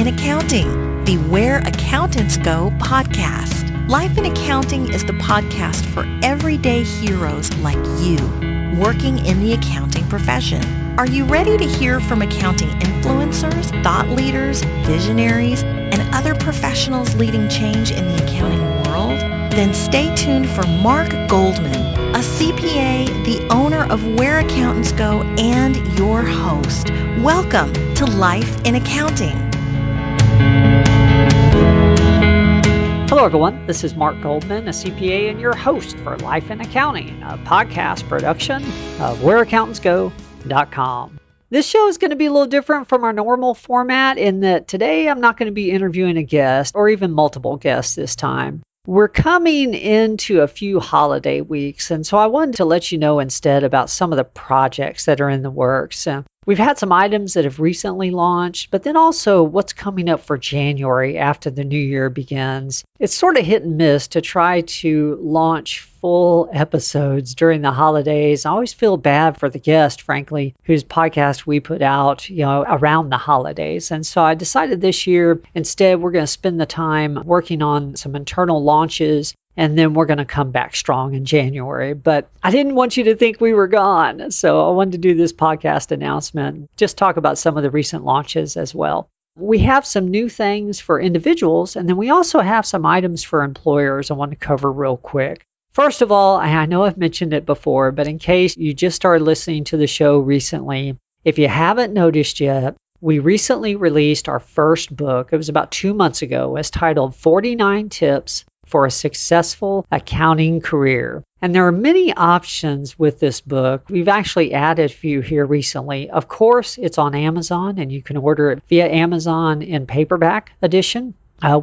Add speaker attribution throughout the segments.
Speaker 1: in Accounting, the Where Accountants Go podcast. Life in Accounting is the podcast for everyday heroes like you, working in the accounting profession. Are you ready to hear from accounting influencers, thought leaders, visionaries, and other professionals leading change in the accounting world? Then stay tuned for Mark Goldman, a CPA, the owner of Where Accountants Go, and your host. Welcome to Life in Accounting.
Speaker 2: Hello, everyone. This is Mark Goldman, a CPA and your host for Life in Accounting, a podcast production of WhereAccountantsGo.com. This show is going to be a little different from our normal format in that today I'm not going to be interviewing a guest or even multiple guests this time. We're coming into a few holiday weeks, and so I wanted to let you know instead about some of the projects that are in the works. We've had some items that have recently launched, but then also what's coming up for January after the new year begins. It's sort of hit and miss to try to launch full episodes during the holidays. I always feel bad for the guest, frankly, whose podcast we put out, around the holidays. And so I decided this year, instead, we're going to spend the time working on some internal launches, and then we're going to come back strong in January. But I didn't want you to think we were gone. So I wanted to do this podcast announcement, just talk about some of the recent launches as well. We have some new things for individuals, and then we also have some items for employers I want to cover real quick. First of all, I know I've mentioned it before, but in case you just started listening to the show recently, if you haven't noticed yet, we recently released our first book. It was about 2 months ago. It's titled 49 Tips for a Successful Accounting Career. And there are many options with this book. We've actually added a few here recently. Of course, it's on Amazon, and you can order it via Amazon in paperback edition.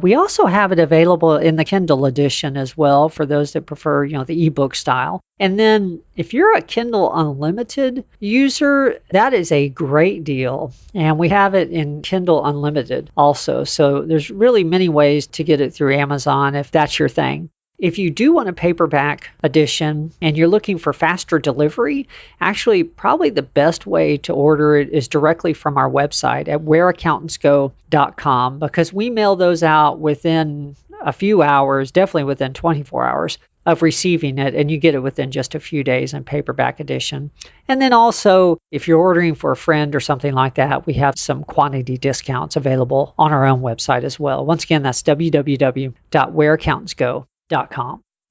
Speaker 2: We also have it available in the Kindle edition as well for those that prefer, the ebook style. And then if you're a Kindle Unlimited user, that is a great deal. And we have it in Kindle Unlimited also. So there's really many ways to get it through Amazon if that's your thing. If you do want a paperback edition and you're looking for faster delivery, actually probably the best way to order it is directly from our website at whereaccountantsgo.com, because we mail those out within a few hours, definitely within 24 hours of receiving it, and you get it within just a few days in paperback edition. And then also, if you're ordering for a friend or something like that, we have some quantity discounts available on our own website as well. Once again, that's www.whereaccountantsgo.com.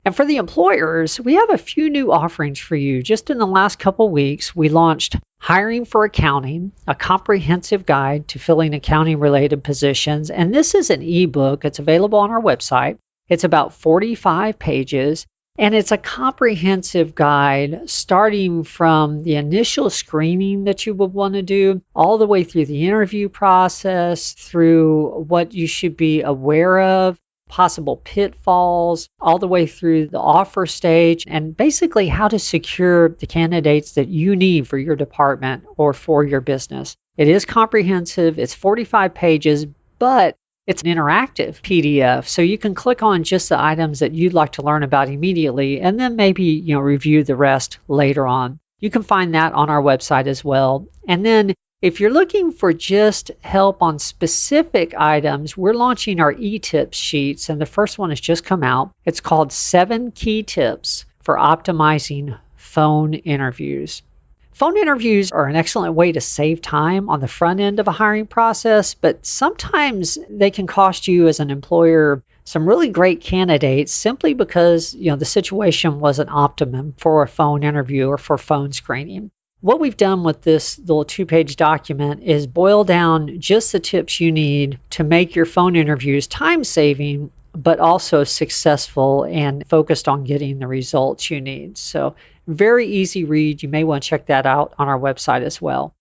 Speaker 2: And for the employers, we have a few new offerings for you. Just in the last couple weeks, we launched Hiring for Accounting, a comprehensive guide to filling accounting-related positions. And this is an ebook. It's available on our website. It's about 45 pages, and it's a comprehensive guide starting from the initial screening that you would want to do, all the way through the interview process, through what you should be aware of, possible pitfalls, all the way through the offer stage, and basically how to secure the candidates that you need for your department or for your business. It is comprehensive. It's 45 pages, but it's an interactive PDF, so you can click on just the items that you'd like to learn about immediately, and then maybe review the rest later on. You can find that on our website as well. And then if you're looking for just help on specific items, we're launching our e-tips sheets, and the first one has just come out. It's called 7 Key Tips for Optimizing Phone Interviews. Phone interviews are an excellent way to save time on the front end of a hiring process, but sometimes they can cost you as an employer some really great candidates simply because, the situation wasn't optimum for a phone interview or for phone screening. What we've done with this little 2-page document is boil down just the tips you need to make your phone interviews time-saving, but also successful and focused on getting the results you need. So very easy read. You may want to check that out on our website as well.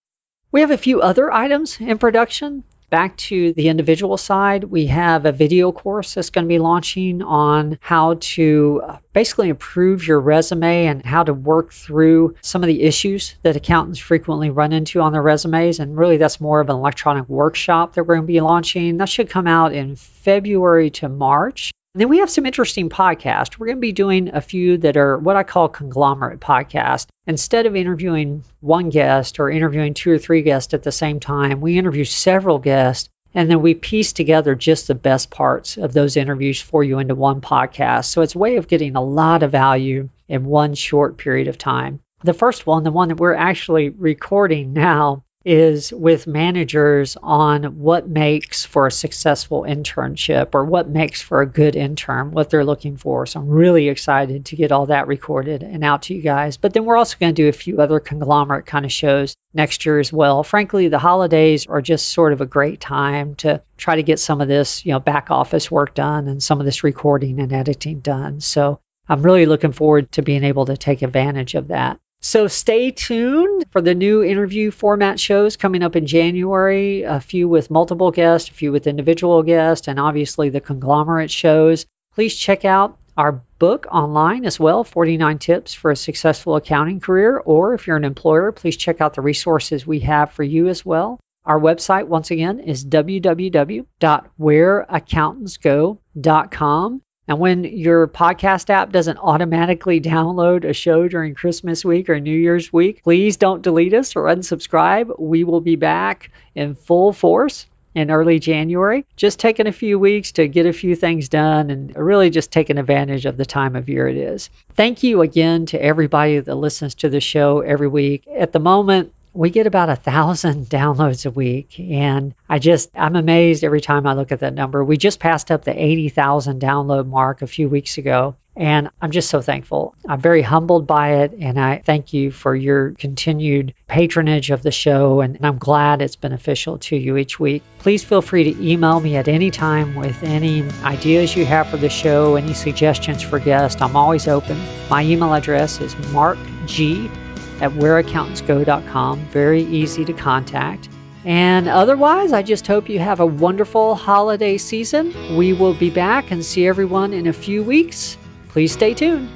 Speaker 2: We have a few other items in production. Back to the individual side, we have a video course that's going to be launching on how to basically improve your resume and how to work through some of the issues that accountants frequently run into on their resumes. And really, that's more of an electronic workshop that we're going to be launching. That should come out in February to March. And then we have some interesting podcasts. We're going to be doing a few that are what I call conglomerate podcasts. Instead of interviewing one guest or interviewing 2 or 3 guests at the same time, we interview several guests And then we piece together just the best parts of those interviews for you into one podcast. So it's a way of getting a lot of value in one short period of time. The first one, the one that we're actually recording now, is with managers on what makes for a successful internship or what makes for a good intern, what they're looking for. So I'm really excited to get all that recorded and out to you guys. But then we're also going to do a few other conglomerate kind of shows next year as well. Frankly, the holidays are just sort of a great time to try to get some of this, back office work done and some of this recording and editing done. So I'm really looking forward to being able to take advantage of that. So stay tuned for the new interview format shows coming up in January, a few with multiple guests, a few with individual guests, and obviously the conglomerate shows. Please check out our book online as well, 49 Tips for a Successful Accounting Career, or if you're an employer, please check out the resources we have for you as well. Our website, once again, is www.whereaccountantsgo.com. And when your podcast app doesn't automatically download a show during Christmas week or New Year's week, please don't delete us or unsubscribe. We will be back in full force in early January, just taking a few weeks to get a few things done and really just taking advantage of the time of year it is. Thank you again to everybody that listens to the show every week. At the moment, we get about 1,000 downloads a week, and I'm amazed every time I look at that number. We just passed up the 80,000 download mark a few weeks ago, and I'm just so thankful. I'm very humbled by it, and I thank you for your continued patronage of the show, and I'm glad it's beneficial to you each week. Please feel free to email me at any time with any ideas you have for the show, any suggestions for guests. I'm always open. My email address is markg@whereaccountantsgo.com. Very easy to contact. And otherwise, I just hope you have a wonderful holiday season. We will be back and see everyone in a few weeks. Please stay tuned.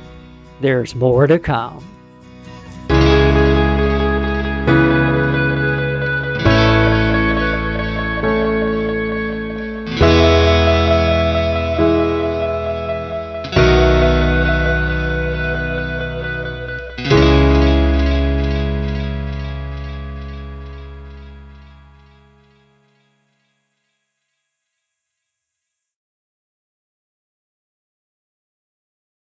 Speaker 2: There's more to come.